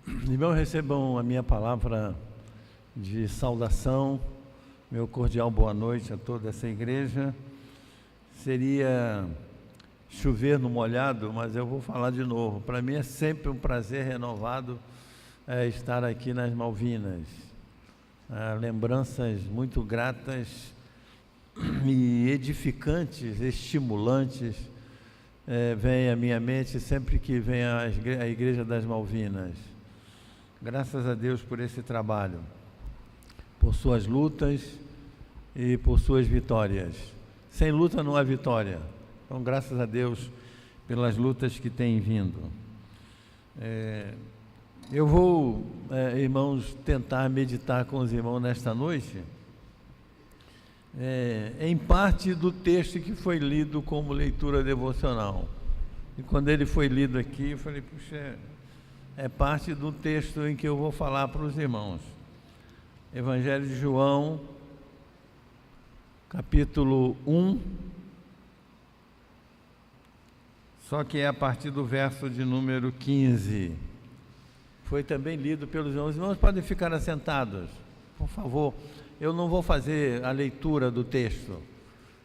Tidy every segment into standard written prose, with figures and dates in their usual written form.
Irmãos, recebam a minha palavra de saudação, meu cordial boa noite a toda essa igreja. Seria chover no molhado, mas eu vou falar de novo. Para mim é sempre um prazer renovado estar aqui nas Malvinas. Lembranças muito gratas e edificantes, estimulantes, vêm à minha mente sempre que vem a Igreja das Malvinas. Graças a Deus por esse trabalho, por suas lutas e por suas vitórias. Sem luta não há vitória. Então, graças a Deus pelas lutas que têm vindo. Eu vou, irmãos, tentar meditar com os irmãos nesta noite, em parte do texto que foi lido como leitura devocional. E quando ele foi lido aqui, eu falei, puxa, é parte do texto em que eu vou falar para os irmãos. Evangelho de João, capítulo 1, só que é a partir do verso de número 15. Foi também lido pelos irmãos. Os irmãos podem ficar assentados, por favor. Eu não vou fazer a leitura do texto.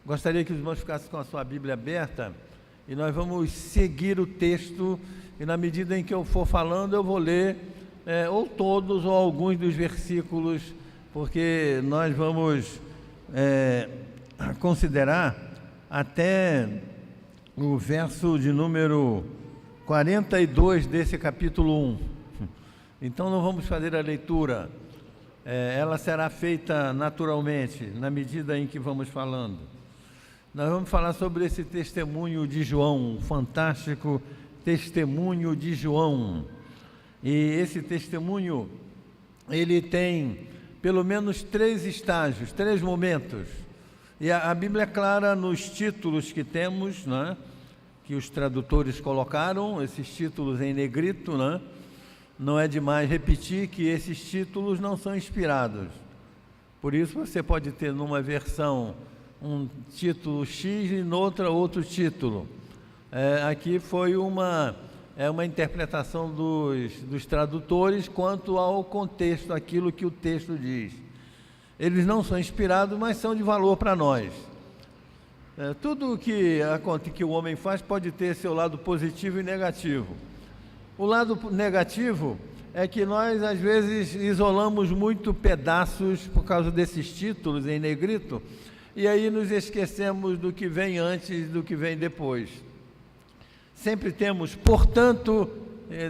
Gostaria que os irmãos ficassem com a sua Bíblia aberta e nós vamos seguir o texto, e na medida em que eu for falando eu vou ler ou todos ou alguns dos versículos, porque nós vamos considerar até o verso de número 42 desse capítulo 1. Então não vamos fazer a leitura, ela será feita naturalmente, na medida em que vamos falando. Nós vamos falar sobre esse testemunho de João, um fantástico testemunho de João. E esse testemunho, ele tem pelo menos 3 estágios, 3 momentos. E a Bíblia é clara nos títulos que temos, né, que os tradutores colocaram, esses títulos em negrito, né? Não é demais repetir que esses títulos não são inspirados. Por isso você pode ter numa versão um título X e noutra outro título. Aqui foi uma interpretação dos tradutores quanto ao contexto, aquilo que o texto diz. Eles não são inspirados, mas são de valor para nós. Tudo que o homem faz pode ter seu lado positivo e negativo. O lado negativo é que nós, às vezes, isolamos muito pedaços por causa desses títulos em negrito, e aí nos esquecemos do que vem antes e do que vem depois. Sempre temos, portanto,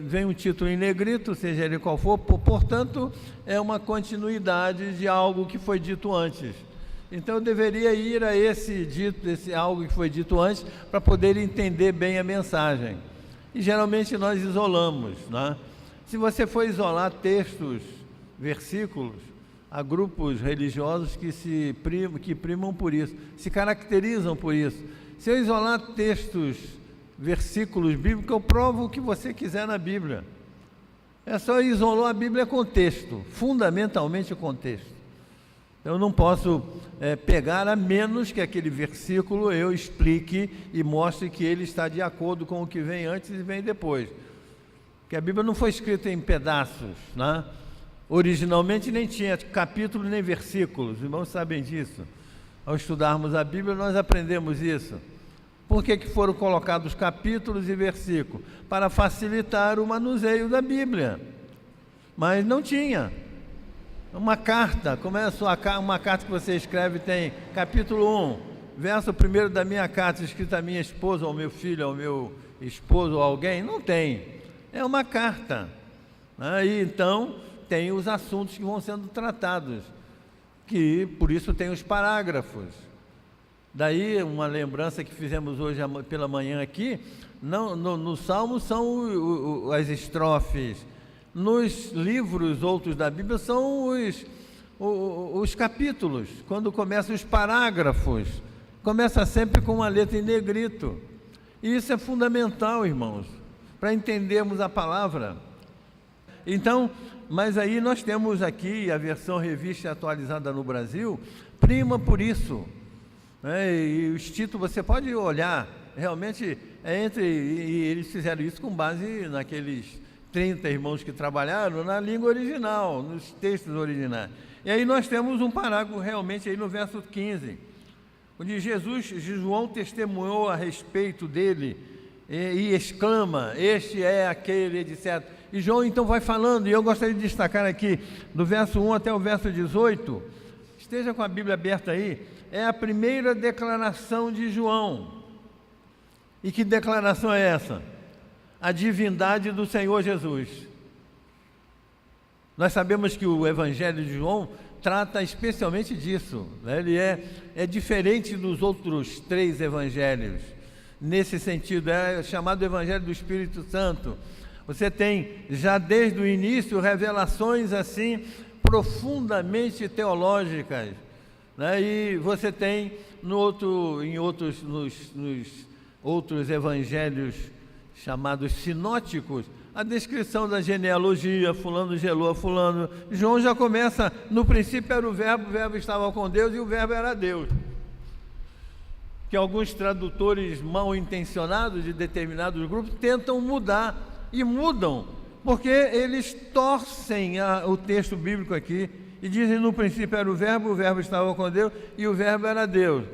vem um título em negrito, seja ele qual for, portanto, é uma continuidade de algo que foi dito antes. Então eu deveria ir a esse algo que foi dito antes, para poder entender bem a mensagem. E geralmente nós isolamos, né? Se você for isolar textos, versículos, há grupos religiosos que primam por isso, se caracterizam por isso. Se eu isolar textos, versículos bíblicos, eu provo o que você quiser na Bíblia. É só isolar a Bíblia com texto, fundamentalmente o contexto. Eu não posso pegar, a menos que aquele versículo eu explique e mostre que ele está de acordo com o que vem antes e vem depois. Porque a Bíblia não foi escrita em pedaços, né? Originalmente nem tinha capítulo nem versículos, os irmãos sabem disso. Ao estudarmos a Bíblia nós aprendemos isso. Por que foram colocados capítulos e versículos? Para facilitar o manuseio da Bíblia. Mas não tinha. Uma carta, uma carta que você escreve tem capítulo 1, verso 1 da minha carta, escrita à minha esposa, ao meu filho, ao meu esposo, ou alguém? Não tem. É uma carta. Aí então tem os assuntos que vão sendo tratados, que por isso tem os parágrafos. Daí uma lembrança que fizemos hoje pela manhã aqui, no Salmo são as estrofes, nos livros outros da Bíblia são os capítulos. Quando começam os parágrafos, começa sempre com uma letra em negrito. E isso é fundamental, irmãos, para entendermos a palavra. Então, mas aí nós temos aqui a versão revista e atualizada no Brasil, prima por isso. E os títulos você pode olhar, realmente e eles fizeram isso com base naqueles 30 irmãos que trabalharam na língua original, nos textos originais. E aí nós temos um parágrafo realmente aí no verso 15, onde João testemunhou a respeito dele e exclama: este é aquele, etc. E João então vai falando, e eu gostaria de destacar aqui, do verso 1 até o verso 18, esteja com a Bíblia aberta aí, é a primeira declaração de João. E que declaração é essa? A divindade do Senhor Jesus. Nós sabemos que o Evangelho de João trata especialmente disso, né? Ele é diferente dos outros 3 evangelhos, nesse sentido, é chamado Evangelho do Espírito Santo. Você tem, já desde o início, revelações assim, profundamente teológicas, né? E você tem nos outros evangelhos chamados sinóticos, a descrição da genealogia, fulano gerou a fulano. João já começa, no princípio era o verbo estava com Deus e o verbo era Deus. Que alguns tradutores mal intencionados de determinados grupos tentam mudar, e mudam, porque eles torcem o texto bíblico aqui, e dizem: no princípio era o verbo estava com Deus e o verbo era Deus.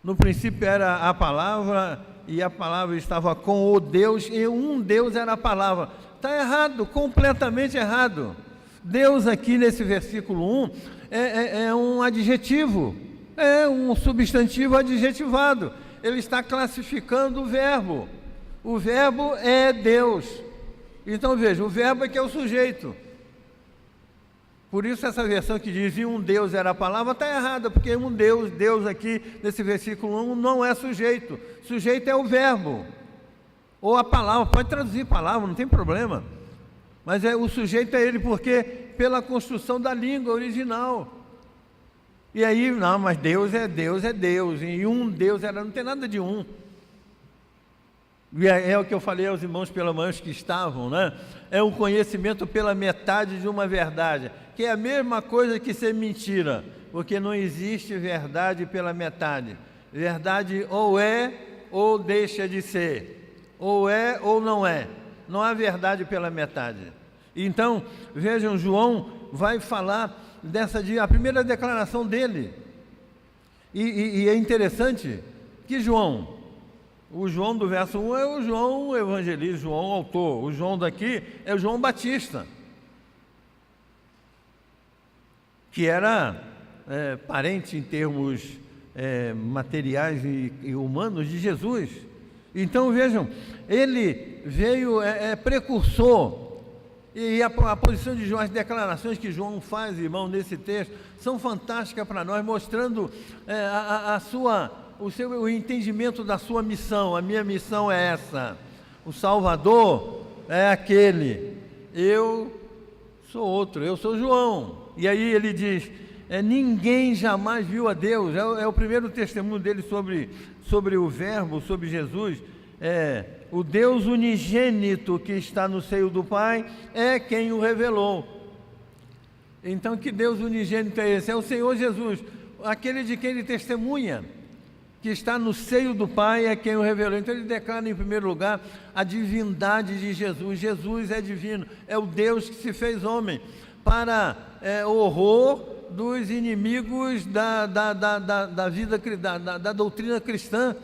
No princípio era a palavra, e a palavra estava com o Deus, e um Deus era a palavra. Está errado, completamente errado. Deus aqui nesse versículo 1 é um adjetivo, é um substantivo adjetivado. Ele está classificando o verbo. O verbo é Deus. Então veja, o verbo é que é o sujeito. Por isso essa versão que diz e um Deus era a palavra está errada, porque um Deus aqui nesse versículo 1 não é sujeito. Sujeito é o verbo, ou a palavra, pode traduzir palavra, não tem problema. Mas o sujeito é ele, porque pela construção da língua original. E aí, não, mas Deus é Deus, e um Deus era, não tem nada de um. E é o que eu falei aos irmãos pela manhã que estavam, né? É um conhecimento pela metade de uma verdade, que é a mesma coisa que ser mentira, porque não existe verdade pela metade. Verdade ou é ou deixa de ser, ou é ou não é. Não há verdade pela metade. Então, vejam, João vai falar a primeira declaração dele. E é interessante que o João do verso 1 é o João evangelista, João autor. O João daqui é o João Batista, que era parente em termos materiais e humanos de Jesus. Então vejam, ele veio, precursor. E a posição de João, as declarações que João faz, irmão, nesse texto, são fantásticas para nós, mostrando o entendimento da sua missão. A minha missão é essa. O Salvador é aquele. Eu sou outro, eu sou João. E aí ele diz: ninguém jamais viu a Deus. É o primeiro testemunho dele sobre o Verbo, sobre Jesus. O Deus unigênito que está no seio do Pai é quem o revelou. Então, que Deus unigênito é esse? É o Senhor Jesus, aquele de quem ele testemunha, que está no seio do Pai é quem o revelou. Então ele declara em primeiro lugar a divindade de Jesus. Jesus é divino, é o Deus que se fez homem, para horror dos inimigos da vida, da doutrina cristã,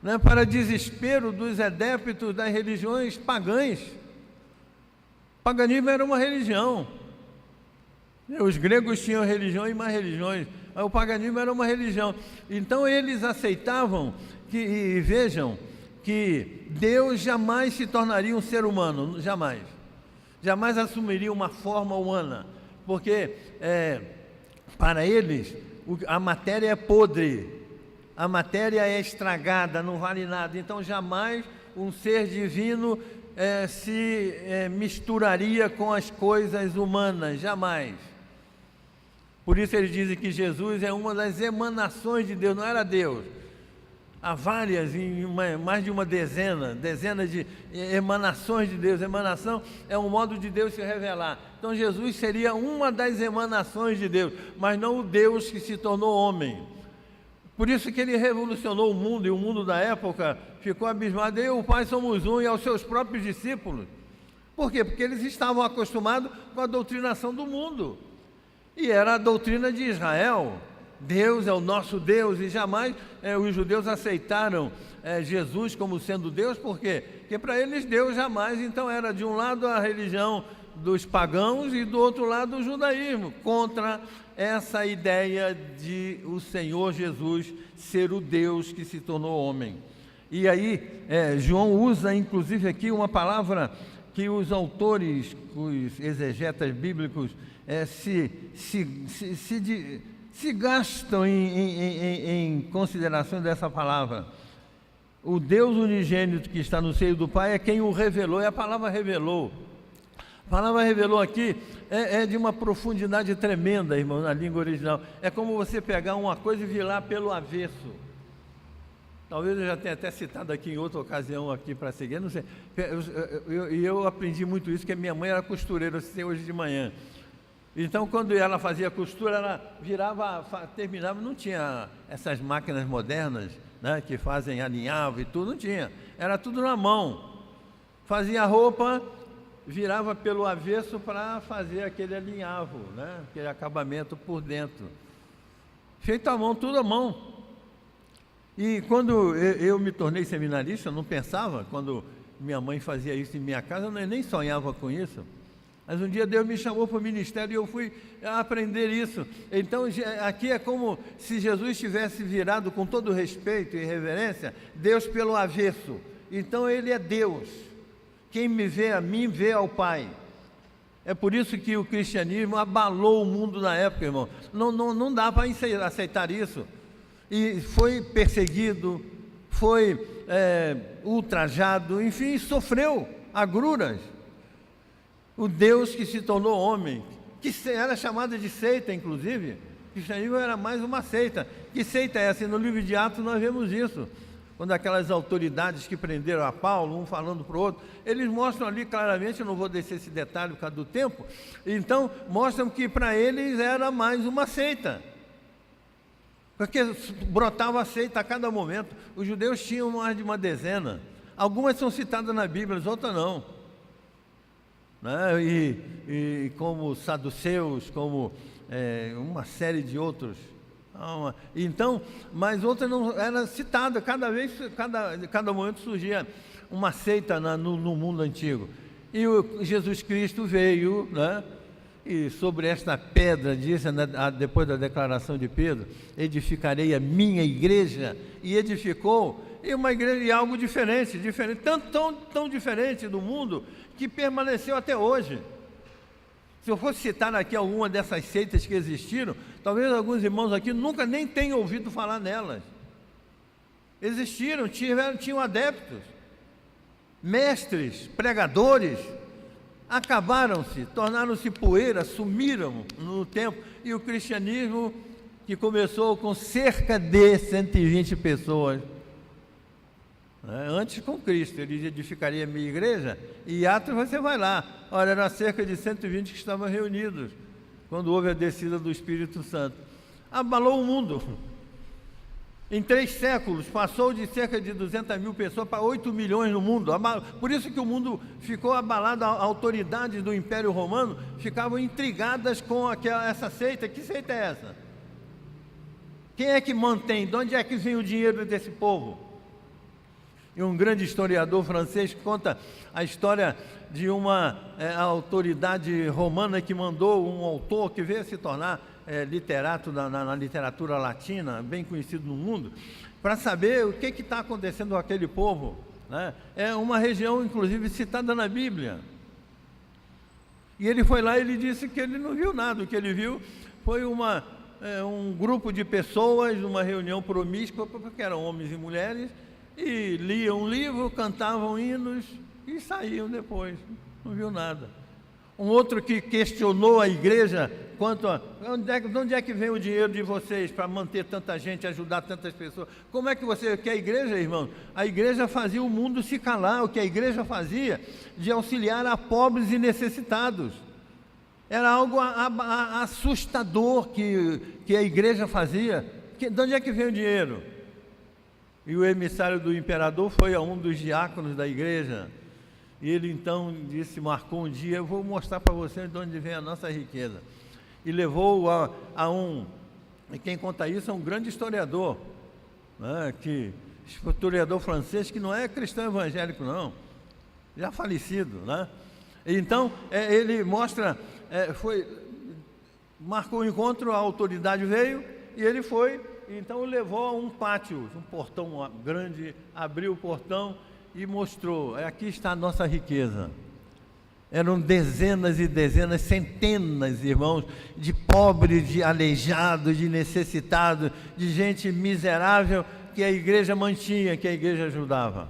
né? Para desespero dos adeptos das religiões pagãs. O paganismo era uma religião. Os gregos tinham religião e mais religiões. O paganismo era uma religião. Então eles aceitavam e vejam que Deus jamais se tornaria um ser humano, jamais assumiria uma forma humana, porque para eles a matéria é podre, a matéria é estragada, não vale nada. Então jamais um ser divino se misturaria com as coisas humanas, jamais. Por isso eles dizem que Jesus é uma das emanações de Deus, não era Deus. Há várias, mais de uma dezena de emanações de Deus. Emanação é um modo de Deus se revelar. Então Jesus seria uma das emanações de Deus, mas não o Deus que se tornou homem. Por isso que ele revolucionou o mundo, e o mundo da época ficou abismado, eu e o Pai somos um, e aos seus próprios discípulos. Por quê? Porque eles estavam acostumados com a doutrinação do mundo. E era a doutrina de Israel. Deus é o nosso Deus, e jamais os judeus aceitaram Jesus como sendo Deus. Por quê? Porque para eles Deus jamais, então era de um lado a religião dos pagãos e do outro lado o judaísmo, contra essa ideia de o Senhor Jesus ser o Deus que se tornou homem. E aí João usa inclusive aqui uma palavra que os autores, os exegetas bíblicos se gastam em consideração dessa palavra. O Deus unigênito que está no seio do Pai é quem o revelou, é a palavra revelou. A palavra revelou aqui é de uma profundidade tremenda, irmão, na língua original. É como você pegar uma coisa e virar pelo avesso. Talvez eu já tenha até citado aqui em outra ocasião aqui para seguir, não sei. Eu aprendi muito isso, porque minha mãe era costureira, eu citei hoje de manhã. Então, quando ela fazia costura, ela virava, terminava, não tinha essas máquinas modernas, né, que fazem alinhavo e tudo, não tinha. Era tudo na mão. Fazia a roupa, virava pelo avesso para fazer aquele alinhavo, né, aquele acabamento por dentro. Feito à mão, tudo à mão. E quando eu me tornei seminarista, eu não pensava, quando minha mãe fazia isso em minha casa, eu nem sonhava com isso. Mas um dia Deus me chamou para o ministério e eu fui aprender isso. Então aqui é como se Jesus tivesse virado, com todo respeito e reverência, Deus pelo avesso. Então Ele é Deus. Quem me vê a mim, vê ao Pai. É por isso que o cristianismo abalou o mundo na época, irmão. Não dá para aceitar isso. E foi perseguido, foi ultrajado, enfim, sofreu agruras. O Deus que se tornou homem, que era chamado de seita, inclusive. O cristianismo era mais uma seita. Que seita é essa? E no livro de Atos nós vemos isso. Quando aquelas autoridades que prenderam a Paulo, um falando para o outro, eles mostram ali claramente, eu não vou descer esse detalhe por causa do tempo, então mostram que para eles era mais uma seita. Porque brotava a seita a cada momento. Os judeus tinham mais de uma dezena. Algumas são citadas na Bíblia, as outras não. Né? E como saduceus, como uma série de outros. Então, mas outras não eram citadas. Cada momento surgia uma seita no mundo antigo. E Jesus Cristo veio, né? E sobre esta pedra, disse depois da declaração de Pedro, edificarei a minha igreja, e edificou, e uma igreja, e algo diferente, tão diferente do mundo, que permaneceu até hoje. Se eu fosse citar aqui alguma dessas seitas que existiram, talvez alguns irmãos aqui nunca nem tenham ouvido falar nelas. Existiram, tinham adeptos, mestres, pregadores, acabaram-se, tornaram-se poeira, sumiram no tempo. E o cristianismo, que começou com cerca de 120 pessoas, antes com Cristo, ele edificaria a minha igreja, e Atos você vai lá, olha, era cerca de 120 que estavam reunidos, quando houve a descida do Espírito Santo. Abalou o mundo. Em 3 séculos, passou de cerca de 200 mil pessoas para 8 milhões no mundo. Por isso que o mundo ficou abalado. As autoridades do Império Romano ficavam intrigadas com essa seita. Que seita é essa? Quem é que mantém? De onde é que vem o dinheiro desse povo? E um grande historiador francês conta a história de uma autoridade romana que mandou um autor que veio a se tornar literato na literatura latina, bem conhecido no mundo, para saber o que está acontecendo com aquele povo, né? É uma região, inclusive, citada na Bíblia. E ele foi lá e ele disse que ele não viu nada. O que ele viu foi um grupo de pessoas numa reunião promíscua, porque eram homens e mulheres, e liam um livro, cantavam hinos e saíam depois. Não viu nada. Um outro que questionou a igreja quanto a de onde é que vem o dinheiro de vocês para manter tanta gente, ajudar tantas pessoas? Como é que você quer a igreja, irmão? A igreja fazia o mundo se calar. O que a igreja fazia de auxiliar a pobres e necessitados. Era algo assustador que a igreja fazia. De onde é que vem o dinheiro? E o emissário do imperador foi a um dos diáconos da igreja. E ele então disse, marcou um dia, eu vou mostrar para vocês de onde vem a nossa riqueza. E levou e quem conta isso é um grande historiador, né, historiador francês, que não é cristão evangélico não, já falecido, né? Então, ele mostra, marcou o encontro, a autoridade veio, e ele foi, então levou a um pátio, um portão grande, abriu o portão e mostrou, aqui está a nossa riqueza. Eram dezenas e dezenas, centenas, irmãos, de pobres, de aleijados, de necessitados, de gente miserável que a igreja mantinha, que a igreja ajudava.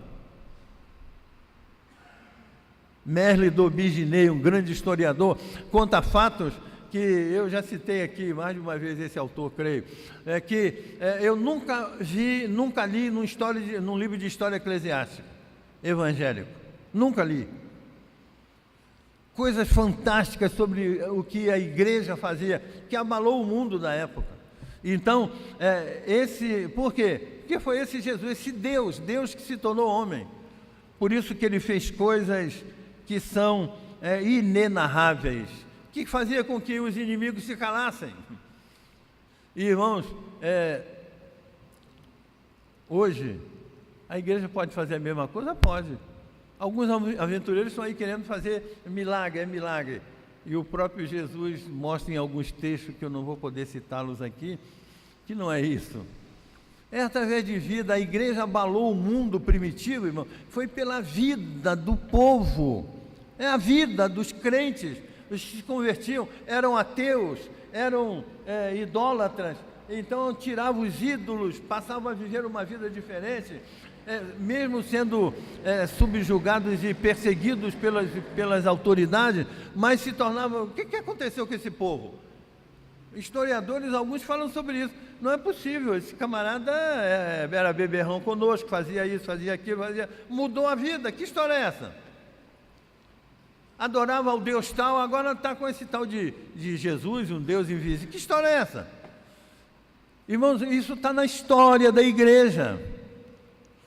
Merle d'Aubigenet, um grande historiador, conta fatos que eu já citei aqui mais de uma vez esse autor, creio, eu nunca li num livro de história eclesiástica, evangélico, nunca li. Coisas fantásticas sobre o que a igreja fazia, que abalou o mundo da época. Então, por quê? Porque foi esse Jesus, esse Deus que se tornou homem. Por isso que ele fez coisas que são inenarráveis, que fazia com que os inimigos se calassem. E, irmãos, hoje, a igreja pode fazer a mesma coisa? Pode. Alguns aventureiros estão aí querendo fazer milagre. E o próprio Jesus mostra em alguns textos, que eu não vou poder citá-los aqui, que não é isso. Através de vida, a igreja abalou o mundo primitivo, irmão, foi pela vida do povo. É a vida dos crentes. Os que se convertiam eram ateus, eram idólatras, então tiravam os ídolos, passavam a viver uma vida diferente. Mesmo sendo subjugados e perseguidos pelas autoridades, mas se tornavam... O que aconteceu com esse povo? Historiadores, alguns falam sobre isso. Não é possível, esse camarada era beberrão conosco, fazia isso, fazia aquilo, mudou a vida. Que história é essa? Adorava o Deus tal, agora está com esse tal de Jesus, um Deus invisível. Que história é essa? Irmãos, isso está na história da igreja.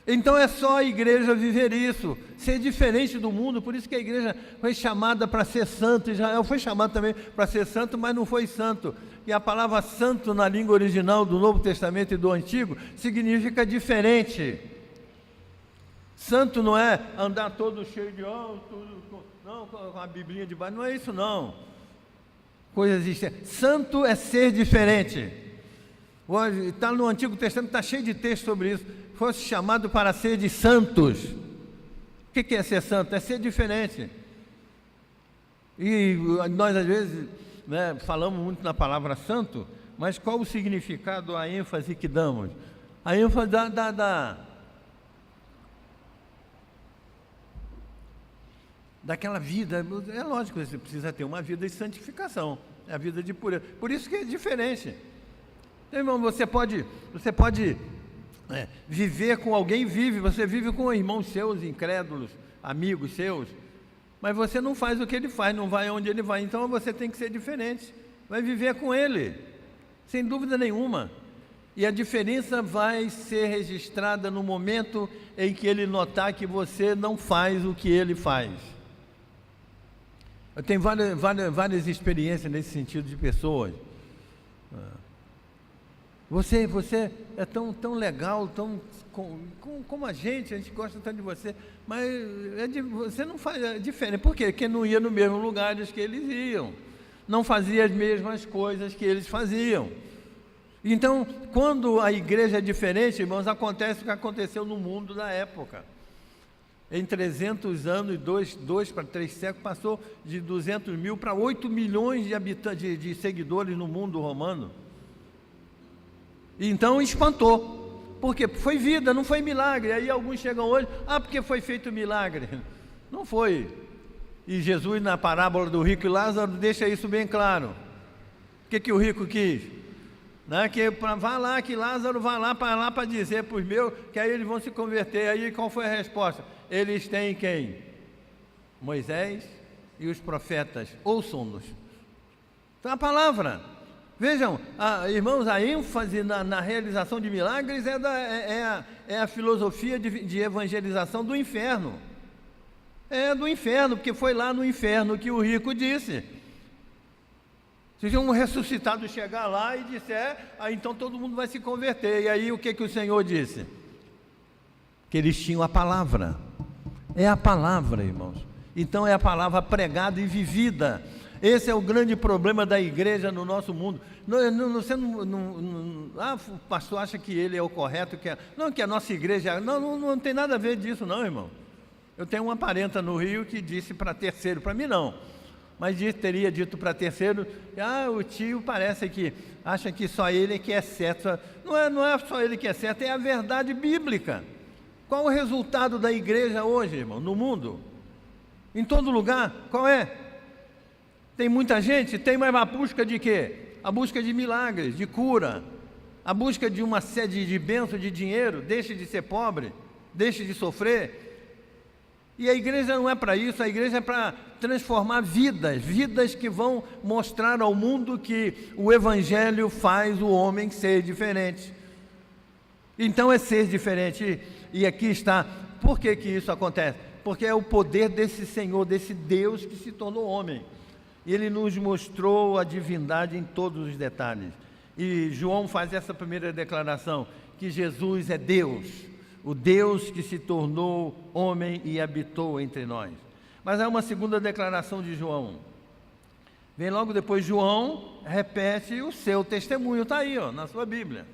Então é só a igreja viver isso, ser diferente do mundo. Por isso que a igreja foi chamada para ser santo. Israel foi chamado também para ser santo, mas não foi santo. E a palavra santo na língua original do Novo Testamento e do Antigo significa diferente. Santo não é andar todo cheio de não, com a biblinha de baixo, não é isso não. Coisas externas. Santo é ser diferente. Hoje está no Antigo Testamento, está cheio de texto sobre isso. Fosse chamado para ser de santos. O que é ser santo? É ser diferente. E nós às vezes falamos muito na palavra santo, mas qual o significado, a ênfase que damos? A ênfase daquela vida. É lógico, você precisa ter uma vida de santificação, a vida de pureza. Por isso que é diferente. Então, irmão, você pode viver com alguém, você vive com irmãos seus, incrédulos, amigos seus, mas você não faz o que ele faz, não vai onde ele vai. Então você tem que ser diferente, vai viver com ele, sem dúvida nenhuma. E a diferença vai ser registrada no momento em que ele notar que você não faz o que ele faz. Eu tenho várias experiências nesse sentido de pessoas. Você é tão legal, como a gente gosta tanto de você, mas você não faz diferente. Por quê? Porque não ia no mesmo lugar que eles iam, não fazia as mesmas coisas que eles faziam. Então, quando a igreja é diferente, irmãos, acontece o que aconteceu no mundo da época. Em 300 anos, 2 para 3 séculos, passou de 200 mil para 8 milhões de habitantes, de seguidores no mundo romano. Então espantou, porque foi vida, não foi milagre. Aí alguns chegam hoje, porque foi feito milagre. Não foi. E Jesus, na parábola do rico e Lázaro, deixa isso bem claro. O que o rico quis? Vá lá, que Lázaro vá lá para dizer para os meus, que aí eles vão se converter. Aí qual foi a resposta? Eles têm quem? Moisés e os profetas, ouçam-nos. Então a palavra. Vejam, irmãos, a ênfase na realização de milagres é a filosofia de evangelização do inferno. É do inferno, porque foi lá no inferno que o rico disse. Se um ressuscitado chegar lá e disser, então todo mundo vai se converter. E aí o que o Senhor disse? Que eles tinham a palavra. É a palavra, irmãos. Então é a palavra pregada e vivida. Esse é o grande problema da igreja no nosso mundo. O pastor acha que ele é o correto, que a nossa igreja... Não tem nada a ver disso não, irmão. Eu tenho uma parenta no Rio que disse para terceiro, para mim não, mas teria dito para terceiro, o tio parece que acha que só ele que é certo. Não é só ele que é certo, é a verdade bíblica. Qual o resultado da igreja hoje, irmão, no mundo? Em todo lugar, qual é? Tem muita gente, tem, mas a busca de quê? A busca de milagres, de cura, a busca de uma sede de bênção, de dinheiro, deixe de ser pobre, deixe de sofrer. E a igreja não é para isso, a igreja é para transformar vidas que vão mostrar ao mundo que o Evangelho faz o homem ser diferente. Então é ser diferente, e aqui está, por que isso acontece? Porque é o poder desse Senhor, desse Deus que se tornou homem. E Ele nos mostrou a divindade em todos os detalhes. E João faz essa primeira declaração, que Jesus é Deus, o Deus que se tornou homem e habitou entre nós. Mas há uma segunda declaração de João. Vem logo depois, João repete o seu testemunho, está aí, na sua Bíblia.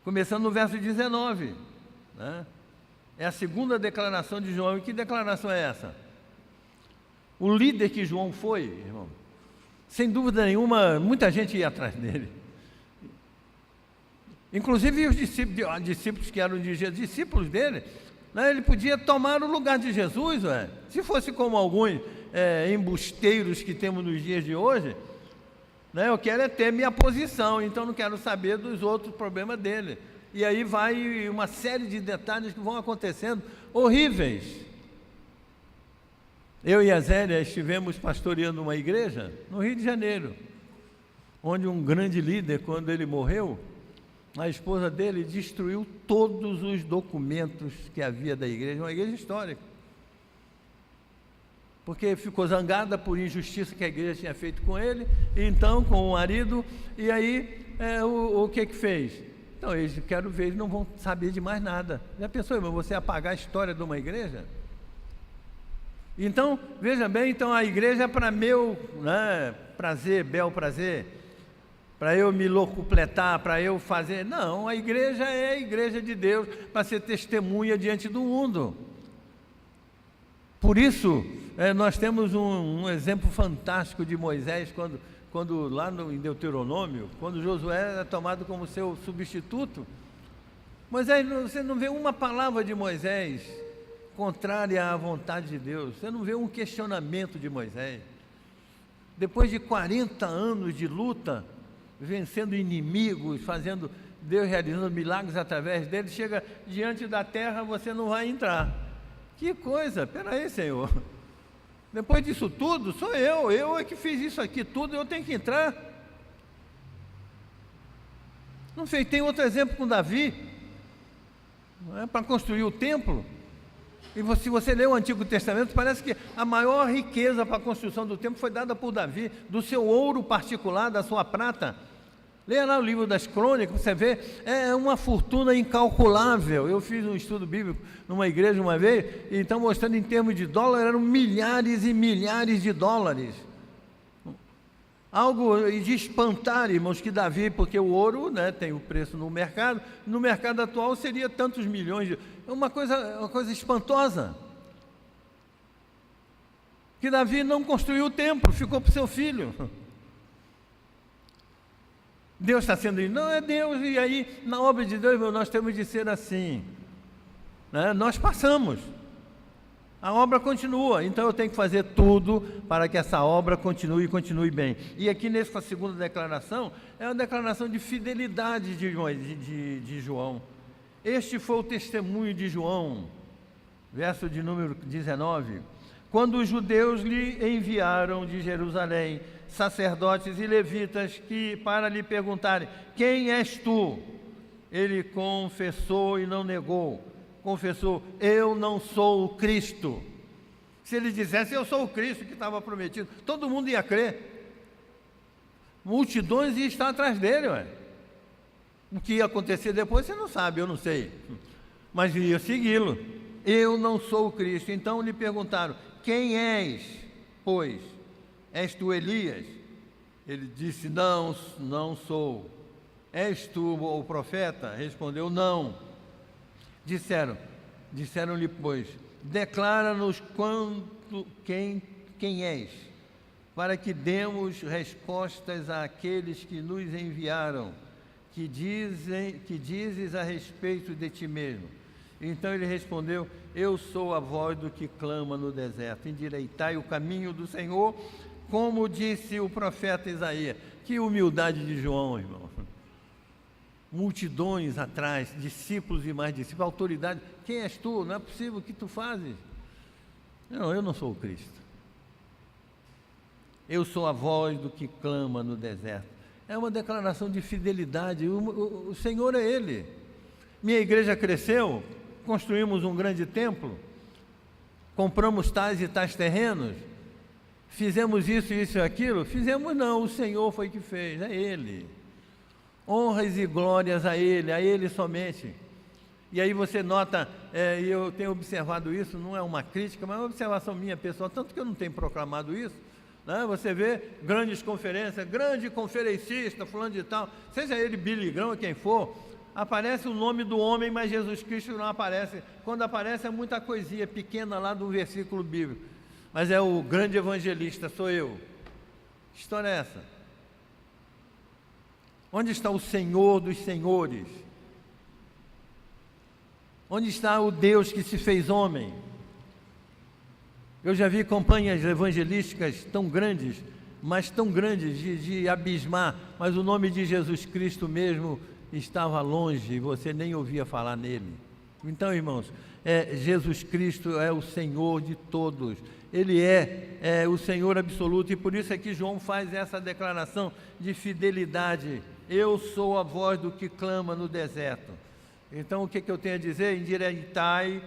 Começando no verso 19. Né? É a segunda declaração de João. E que declaração é essa? O líder que João foi, irmão, sem dúvida nenhuma, muita gente ia atrás dele. Inclusive os discípulos que eram discípulos dele, né, ele podia tomar o lugar de Jesus. Se fosse como alguns embusteiros que temos nos dias de hoje, né, eu quero ter minha posição, então não quero saber dos outros problemas dele. E aí vai uma série de detalhes que vão acontecendo horríveis. Eu e a Zélia estivemos pastoreando uma igreja no Rio de Janeiro, onde um grande líder, quando ele morreu, a esposa dele destruiu todos os documentos que havia da igreja, uma igreja histórica, porque ficou zangada por injustiça que a igreja tinha feito com ele, e então com o marido, e aí o que fez? Então eles, quero ver, eles não vão saber de mais nada. Já pensou, irmão, você apagar a história de uma igreja? Então, veja bem, então a igreja é para meu prazer, bel prazer, para eu me locupletar, para eu fazer. Não, a igreja é a igreja de Deus, para ser testemunha diante do mundo. Por isso, nós temos um exemplo fantástico de Moisés, quando lá em Deuteronômio, quando Josué era tomado como seu substituto. Moisés, você não vê uma palavra de Moisés contrária à vontade de Deus, você não vê um questionamento de Moisés. Depois de 40 anos de luta, vencendo inimigos, fazendo Deus realizando milagres através dele, chega diante da terra, você não vai entrar. Que coisa, espera aí, Senhor, depois disso tudo, sou eu é que fiz isso aqui tudo, eu tenho que entrar. Não sei, tem outro exemplo com Davi, para construir o templo. E se você lê o Antigo Testamento, parece que a maior riqueza para a construção do templo foi dada por Davi, do seu ouro particular, da sua prata. Leia lá o livro das Crônicas, você vê, é uma fortuna incalculável. Eu fiz um estudo bíblico numa igreja uma vez, e então mostrando em termos de dólar, eram milhares e milhares de dólares. Algo de espantar, irmãos, que Davi, porque o ouro, tem o preço no mercado atual seria tantos milhões, uma coisa espantosa. Que Davi não construiu o templo, ficou para o seu filho. Deus está sendo isso? Não, é Deus, e aí, na obra de Deus, nós temos de ser assim. Nós passamos. A obra continua, então eu tenho que fazer tudo para que essa obra continue bem. E aqui nessa segunda declaração, é uma declaração de fidelidade de João. Este foi o testemunho de João, verso de número 19. Quando os judeus lhe enviaram de Jerusalém sacerdotes e levitas que para lhe perguntarem: quem és tu? Ele confessou e não negou. Confessou: eu não sou o Cristo. Se ele dissesse: eu sou o Cristo que estava prometido, todo mundo ia crer. Multidões iam estar atrás dele, ué. O que ia acontecer depois você não sabe, eu não sei, mas ia segui-lo. Eu não sou o Cristo. Então lhe perguntaram: quem és, pois? És tu Elias? Ele disse: não, não sou. És tu o profeta? Respondeu: não. Disseram-lhe, pois: declara-nos quem és, para que demos respostas àqueles que nos enviaram, que dizes a respeito de ti mesmo. Então ele respondeu: eu sou a voz do que clama no deserto, endireitai o caminho do Senhor, como disse o profeta Isaías. Que humildade de João, irmão. Multidões atrás, discípulos e mais discípulos, autoridade. Quem és tu? Não é possível, o que tu fazes? Não, eu não sou o Cristo. Eu sou a voz do que clama no deserto. É uma declaração de fidelidade. O Senhor é Ele. Minha igreja cresceu, construímos um grande templo, compramos tais e tais terrenos, fizemos isso, isso e aquilo. Fizemos não, o Senhor foi que fez, é Ele. Honras e glórias a Ele somente. E aí você nota, e eu tenho observado isso, não é uma crítica, mas é uma observação minha pessoal, tanto que eu não tenho proclamado isso, né? Você vê grandes conferências, grande conferencista, fulano de tal, seja ele Billy Graham ou quem for, aparece o nome do homem, mas Jesus Cristo não aparece. Quando aparece é muita coisinha pequena lá do versículo bíblico, mas é o grande evangelista, sou eu. Que história é essa? Onde está o Senhor dos senhores? Onde está o Deus que se fez homem? Eu já vi campanhas evangelísticas tão grandes, mas tão grandes de abismar, mas o nome de Jesus Cristo mesmo estava longe e você nem ouvia falar nele. Então, irmãos, Jesus Cristo é o Senhor de todos. Ele é o Senhor absoluto, e por isso é que João faz essa declaração de fidelidade. Eu sou a voz do que clama no deserto. Então, o que eu tenho a dizer? Endireitai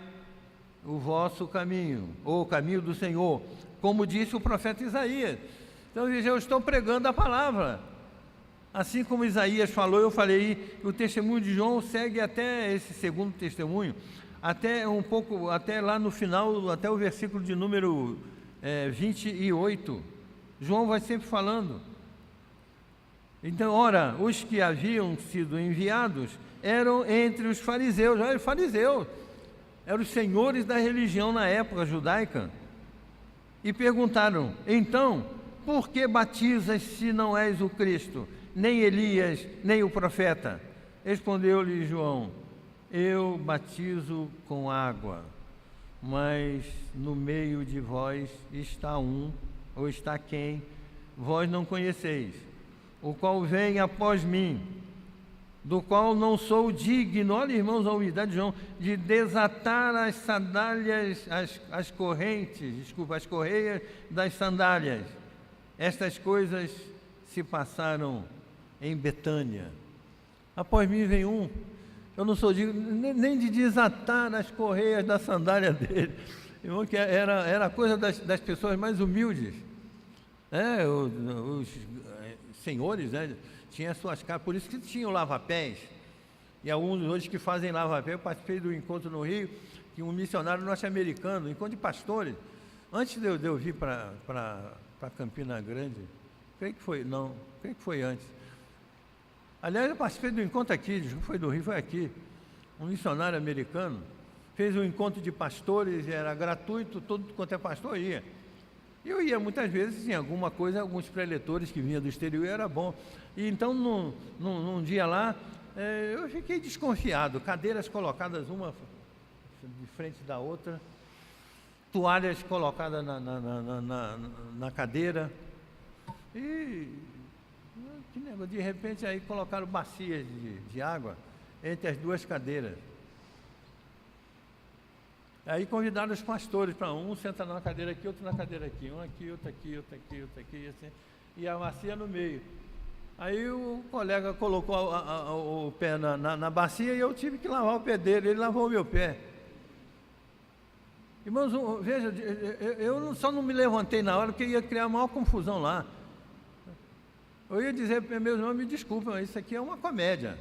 o vosso caminho, ou o caminho do Senhor, como disse o profeta Isaías. Então, eu estou pregando a palavra. Assim como Isaías falou, eu falei, o testemunho de João segue até esse segundo testemunho, até um pouco, até lá no final, até o versículo de número 28. João vai sempre falando. Então, ora, os que haviam sido enviados eram entre os fariseus. Olha, fariseus eram os senhores da religião na época judaica, e perguntaram: então, por que batizas se não és o Cristo, nem Elias, nem o profeta? Respondeu-lhe João: eu batizo com água, mas no meio de vós está um, ou está quem vós não conheceis, o qual vem após mim, do qual não sou digno, olha, irmãos, a humildade de João, de desatar as sandálias, as correias das sandálias. Estas coisas se passaram em Betânia. Após mim vem um, eu não sou digno nem de desatar as correias da sandália dele. Irmão, que era a coisa das pessoas mais humildes. Os senhores, né, tinham suas casas, por isso que tinham lava-pés. E alguns hoje que fazem lava-pés, eu participei do encontro no Rio, que um missionário norte-americano, um encontro de pastores, antes de eu vir para Campina Grande, creio que foi antes. Aliás, eu participei do encontro aqui, foi do Rio, foi aqui. Um missionário americano fez um encontro de pastores, era gratuito, todo quanto é pastor ia. Eu ia muitas vezes, tinha alguma coisa, alguns preletores que vinham do exterior, era bom. E então, num dia lá, eu fiquei desconfiado, cadeiras colocadas uma de frente da outra, toalhas colocadas na cadeira, e que negócio, de repente aí colocaram bacias de água entre as duas cadeiras. Aí convidaram os pastores para um senta numa cadeira aqui, outro na cadeira aqui, um aqui, outro aqui, outro aqui, outro aqui, assim. e a bacia no meio. Aí o colega colocou o pé na bacia e eu tive que lavar o pé dele, ele lavou o meu pé. Irmãos, veja, eu só não me levantei na hora porque ia criar a maior confusão lá. Eu ia dizer para meus irmãos, me desculpem, mas isso aqui é uma comédia.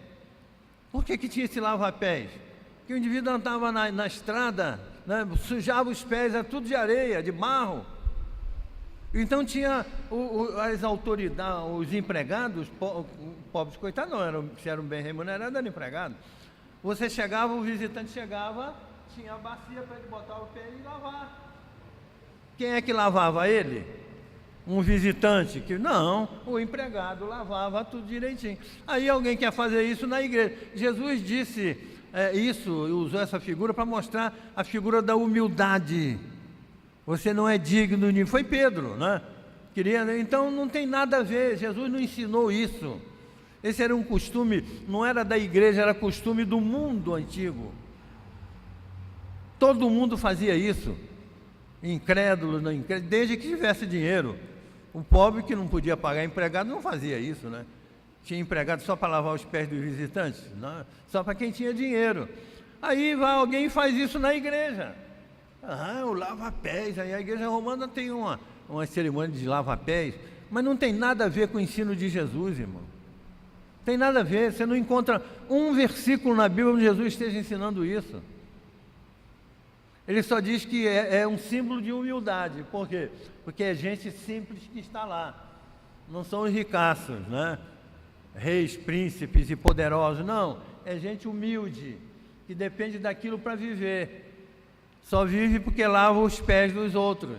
Por que tinha esse lava-pés? Porque o indivíduo andava na estrada, né, sujava os pés, era tudo de areia, de barro. Então tinha as autoridades, os empregados, pobres coitados não, se eram bem remunerados, eram empregados. Você chegava, o visitante chegava, tinha a bacia para ele botar o pé e lavar. Quem é que lavava ele? Um visitante? Não, o empregado lavava tudo direitinho. Aí alguém quer fazer isso na igreja. Jesus disse isso, usou essa figura para mostrar a figura da humildade. Você não é digno de... Foi Pedro, né? Então não tem nada a ver, Jesus não ensinou isso. Esse era um costume, não era da igreja, era costume do mundo antigo. Todo mundo fazia isso, incrédulo, não incrédulo, desde que tivesse dinheiro. O pobre que não podia pagar empregado não fazia isso, né? Tinha empregado só para lavar os pés dos visitantes, não, só para quem tinha dinheiro. Aí vai alguém e faz isso na igreja. O lava-pés, aí a igreja romana tem uma cerimônia de lava-pés, mas não tem nada a ver com o ensino de Jesus, irmão. Tem nada a ver, você não encontra um versículo na Bíblia onde Jesus esteja ensinando isso. Ele só diz que é um símbolo de humildade. Por quê? Porque é gente simples que está lá. Não são os ricaços, né? Reis, príncipes e poderosos. Não, é gente humilde, que depende daquilo para viver. Só vive porque lava os pés dos outros.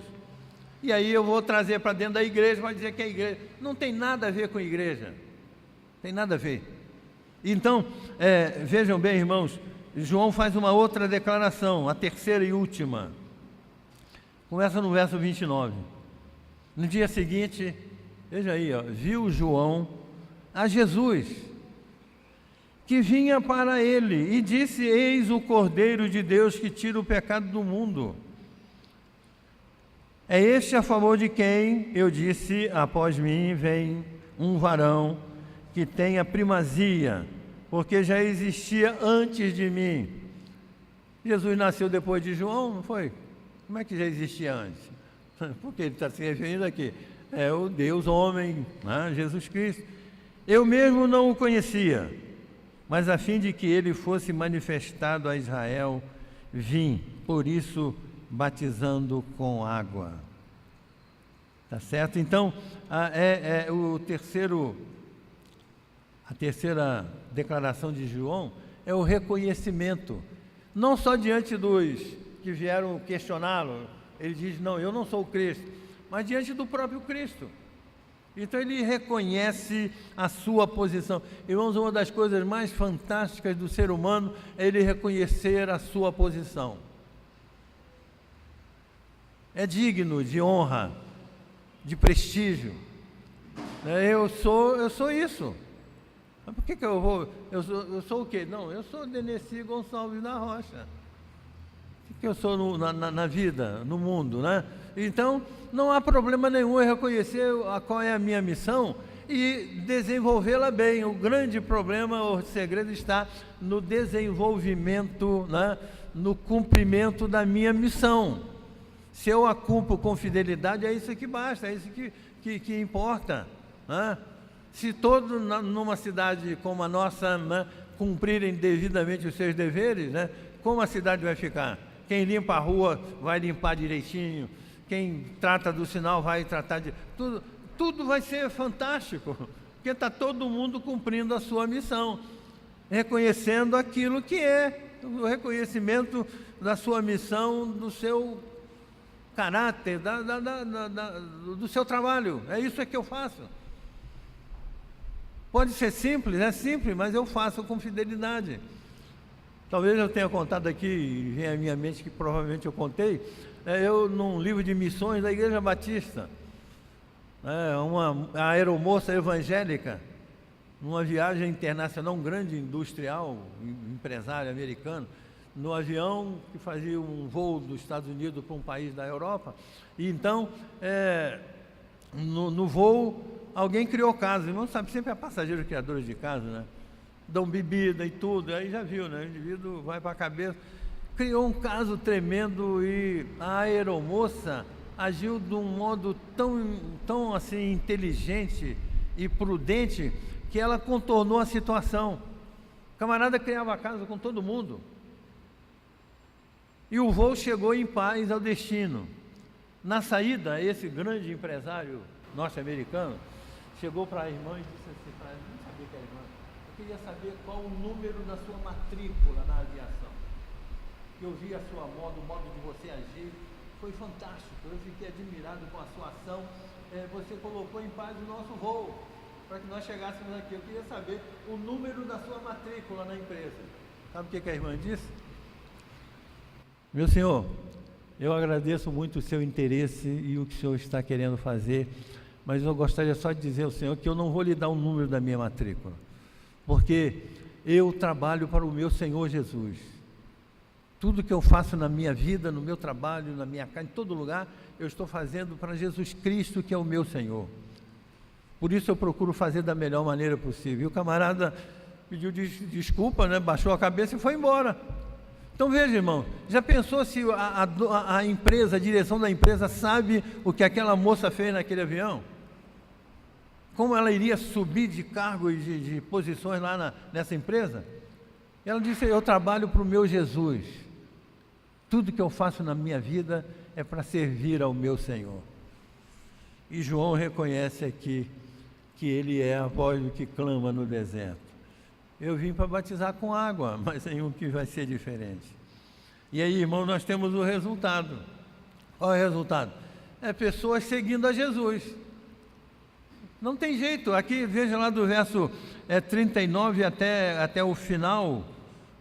E aí eu vou trazer para dentro da igreja, vai dizer que é igreja. Não tem nada a ver com igreja. Tem nada a ver. Então, vejam bem, irmãos, João faz uma outra declaração, a terceira e última. Começa no verso 29. No dia seguinte, veja aí, viu João a Jesus, que vinha para ele, e disse: eis o Cordeiro de Deus que tira o pecado do mundo. É este a favor de quem eu disse: após mim vem um varão que tem a primazia, porque já existia antes de mim. Jesus nasceu depois de João, não foi? Como é que já existia antes? Porque ele está se referindo aqui. É o Deus homem, né? Jesus Cristo. Eu mesmo não o conhecia, mas a fim de que ele fosse manifestado a Israel, vim, por isso, batizando com água. Tá certo? Então, a terceira declaração de João é o reconhecimento, não só diante dos que vieram questioná-lo, ele diz: não, eu não sou o Cristo, mas diante do próprio Cristo. Então ele reconhece a sua posição. Irmãos, uma das coisas mais fantásticas do ser humano é ele reconhecer a sua posição. É digno de honra, de prestígio. Eu sou isso. Mas por que eu vou? Eu sou o quê? Não, eu sou Deneci Gonçalves da Rocha. O que eu sou na vida, no mundo, né? Então, não há problema nenhum em reconhecer qual é a minha missão e desenvolvê-la bem. O grande problema, o segredo está no desenvolvimento, né? No cumprimento da minha missão. Se eu a cumpro com fidelidade, é isso que basta, é isso que importa, né? Se todos numa cidade como a nossa, né, cumprirem devidamente os seus deveres, né, como a cidade vai ficar? Quem limpa a rua vai limpar direitinho, quem trata do sinal vai tratar de... Tudo vai ser fantástico, porque está todo mundo cumprindo a sua missão, reconhecendo aquilo que é, o reconhecimento da sua missão, do seu caráter, do seu trabalho. É isso que eu faço. Pode ser simples, é simples, mas eu faço com fidelidade. Talvez eu tenha contado aqui, e venha à minha mente que provavelmente eu contei, eu num livro de missões da Igreja Batista, uma aeromoça evangélica, numa viagem internacional, um grande industrial, empresário americano, no avião que fazia um voo dos Estados Unidos para um país da Europa, e então, no voo, alguém criou casa. Irmão, sabe, sempre é passageiro criadores de casa, né? Dão bebida e tudo, aí já viu, né? O indivíduo vai para a cabeça. Criou um caso tremendo e a aeromoça agiu de um modo tão assim inteligente e prudente que ela contornou a situação. O camarada criava casa com todo mundo. E o voo chegou em paz ao destino. Na saída, esse grande empresário norte-americano chegou para a irmã e disse assim, não sabia que era irmã, eu queria saber qual o número da sua matrícula na aviação. Eu vi a sua modo, o modo de você agir, foi fantástico, eu fiquei admirado com a sua ação, você colocou em paz o nosso voo, para que nós chegássemos aqui. Eu queria saber o número da sua matrícula na empresa. Sabe o que a irmã disse? Meu senhor, eu agradeço muito o seu interesse e o que o senhor está querendo fazer, mas eu gostaria só de dizer ao senhor que eu não vou lhe dar o número da minha matrícula, porque eu trabalho para o meu Senhor Jesus. Tudo que eu faço na minha vida, no meu trabalho, na minha casa, em todo lugar, eu estou fazendo para Jesus Cristo, que é o meu Senhor. Por isso eu procuro fazer da melhor maneira possível. E o camarada pediu desculpa, né? Baixou a cabeça e foi embora. Então veja, irmão, já pensou se a empresa, a direção da empresa sabe o que aquela moça fez naquele avião? Como ela iria subir de cargo e de posições lá nessa empresa? Ela disse, eu trabalho para o meu Jesus. Tudo que eu faço na minha vida é para servir ao meu Senhor. E João reconhece aqui que ele é a voz do que clama no deserto. Eu vim para batizar com água, mas em um que vai ser diferente. E aí, irmão, nós temos o resultado. Qual é o resultado? É pessoas seguindo a Jesus. Não tem jeito. Aqui, veja lá do verso 39 até o final,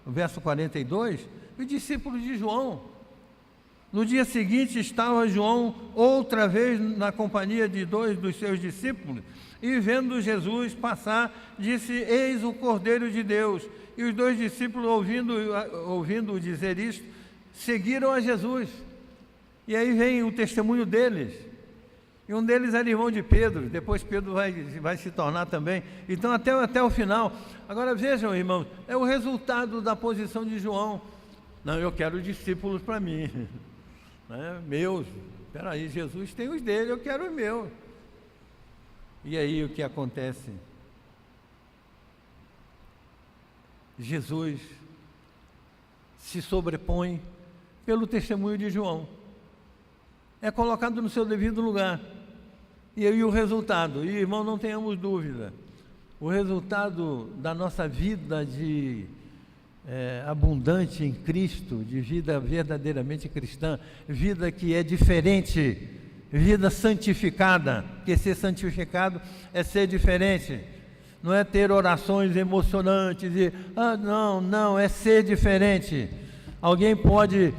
o verso 42, os discípulos de João. No dia seguinte estava João outra vez na companhia de 2 dos seus discípulos, e vendo Jesus passar, disse, eis o Cordeiro de Deus. E os 2 discípulos, ouvindo dizer isto, seguiram a Jesus. E aí vem o testemunho deles. E um deles era irmão de Pedro, depois Pedro vai se tornar também. Então até o final. Agora vejam, irmãos, é o resultado da posição de João. Não, eu quero discípulos para mim. Meus, espera aí, Jesus tem os dele, eu quero os meus. E aí o que acontece? Jesus se sobrepõe pelo testemunho de João. É colocado no seu devido lugar. E aí o resultado, e irmão, não tenhamos dúvida, o resultado da nossa vida de abundante em Cristo, de vida verdadeiramente cristã, vida que é diferente, vida santificada, porque ser santificado é ser diferente, não é ter orações emocionantes e, não, é ser diferente. Alguém pode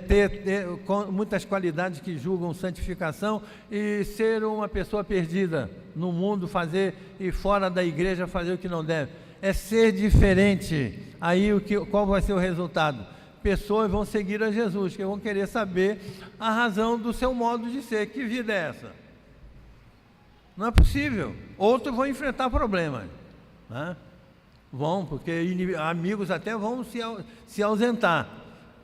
ter muitas qualidades que julgam santificação e ser uma pessoa perdida no mundo, fazer e fora da igreja fazer o que não deve. É ser diferente. Aí qual vai ser o resultado? Pessoas vão seguir a Jesus, que vão querer saber a razão do seu modo de ser. Que vida é essa? Não é possível. Outros vão enfrentar problemas, né? Vão, porque amigos até vão se ausentar.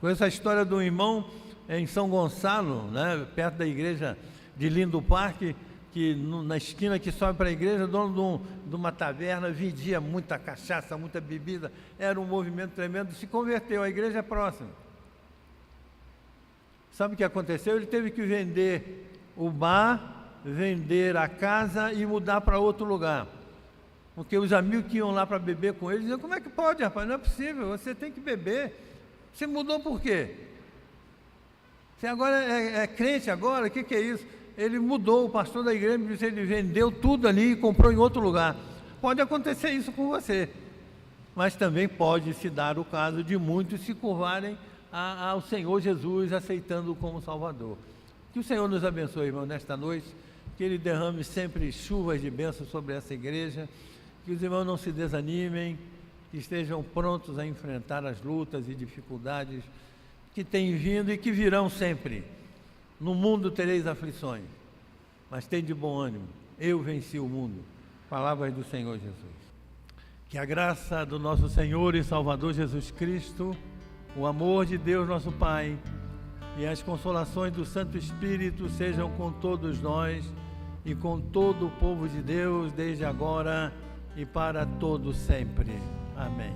Com essa história do irmão em São Gonçalo, né, perto da igreja de Lindo Parque, que na esquina que sobe para a igreja, dono de uma taverna, vendia muita cachaça, muita bebida, era um movimento tremendo, se converteu, a igreja é próxima. Sabe o que aconteceu? Ele teve que vender o bar, vender a casa e mudar para outro lugar. Porque os amigos que iam lá para beber com ele diziam, como é que pode, rapaz? Não é possível, você tem que beber. Você mudou por quê? Você agora é crente agora? O que é isso? Ele mudou, o pastor da igreja disse, ele vendeu tudo ali e comprou em outro lugar. Pode acontecer isso com você. Mas também pode se dar o caso de muitos se curvarem ao Senhor Jesus, aceitando-o como Salvador. Que o Senhor nos abençoe, irmão, nesta noite, que Ele derrame sempre chuvas de bênção sobre essa igreja, que os irmãos não se desanimem, que estejam prontos a enfrentar as lutas e dificuldades que têm vindo e que virão sempre. No mundo tereis aflições, mas tem de bom ânimo, eu venci o mundo. Palavras do Senhor Jesus. Que a graça do nosso Senhor e Salvador Jesus Cristo, o amor de Deus nosso Pai e as consolações do Santo Espírito sejam com todos nós e com todo o povo de Deus, desde agora e para todo sempre. Amém.